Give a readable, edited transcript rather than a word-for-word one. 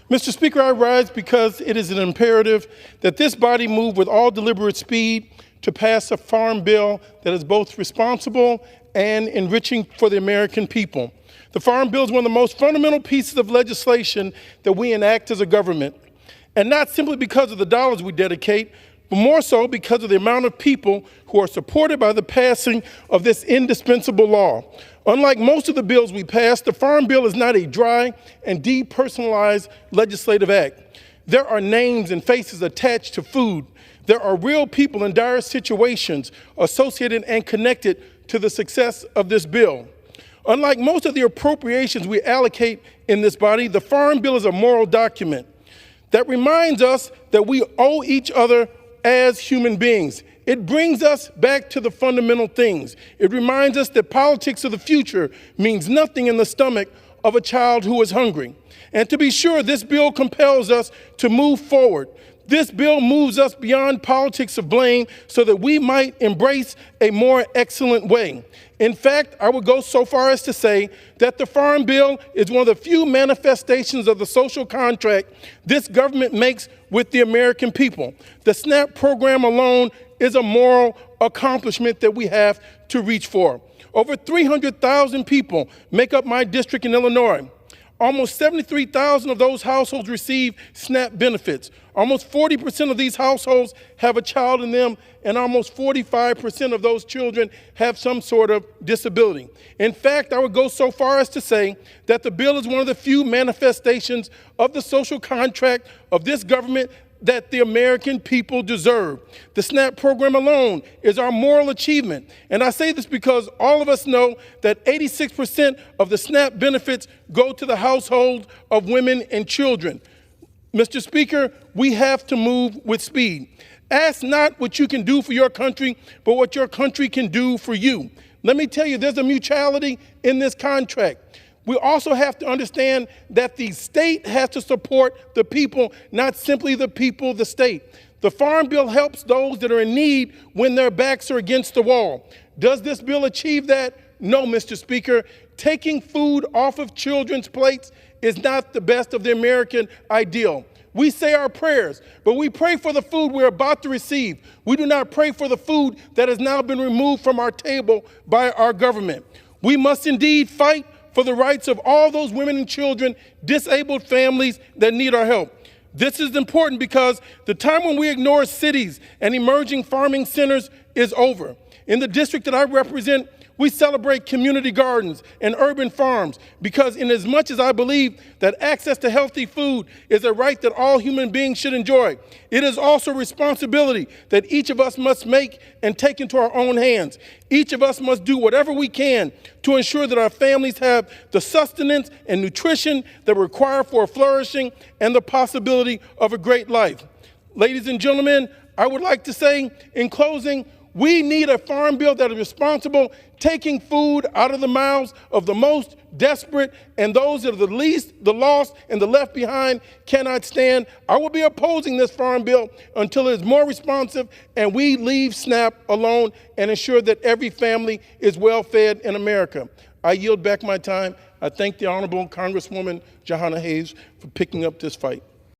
Mr. Speaker, I rise because it is an imperative that this body move with all deliberate speed to pass a farm bill that is both responsible and enriching for the American people. The Farm Bill is one of the most fundamental pieces of legislation that we enact as a government, and not simply because of the dollars we dedicate, but more so because of the amount of people who are supported by the passing of this indispensable law. Unlike most of the bills we pass, the Farm Bill is not a dry and depersonalized legislative act. There are names and faces attached to food. There are real people in dire situations associated and connected to the success of this bill. Unlike most of the appropriations we allocate in this body, the Farm Bill is a moral document that reminds us that we owe each other as human beings. It brings us back to the fundamental things. It reminds us that politics of the future means nothing in the stomach of a child who is hungry. And to be sure, this bill compels us to move forward. This bill moves us beyond politics of blame so that we might embrace a more excellent way. In fact, I would go so far as to say that the Farm Bill is one of the few manifestations of the social contract this government makes with the American people. The SNAP program alone is a moral accomplishment that we have to reach for. Over 300,000 people make up my district in Illinois. Almost 73,000 of those households receive SNAP benefits. Almost 40% of these households have a child in them, and almost 45% of those children have some sort of disability. In fact, I would go so far as to say that the bill is one of the few manifestations of the social contract of this government that the American people deserve. The SNAP program alone is our moral achievement. And I say this because all of us know that 86% of the SNAP benefits go to the household of women and children. Mr. Speaker, we have to move with speed. Ask not what you can do for your country, but what your country can do for you. Let me tell you, there's a mutuality in this contract. We also have to understand that the state has to support the people, not simply the people, the state. The Farm Bill helps those that are in need when their backs are against the wall. Does this bill achieve that? No, Mr. Speaker. Taking food off of children's plates is not the best of the American ideal. We say our prayers, but we pray for the food we're about to receive. We do not pray for the food that has now been removed from our table by our government. We must indeed fight for the rights of all those women and children, disabled families that need our help. This is important because the time when we ignore cities and emerging farming centers is over. In the district that I represent, we celebrate community gardens and urban farms because in as much as I believe that access to healthy food is a right that all human beings should enjoy, it is also a responsibility that each of us must make and take into our own hands. Each of us must do whatever we can to ensure that our families have the sustenance and nutrition that require for a flourishing and the possibility of a great life. Ladies and gentlemen, I would like to say in closing, we need a farm bill that is responsible, taking food out of the mouths of the most desperate and those that are the least, the lost, and the left behind cannot stand. I will be opposing this farm bill until it is more responsive and we leave SNAP alone and ensure that every family is well fed in America. I yield back my time. I thank the Honorable Congresswoman Jahana Hayes for picking up this fight.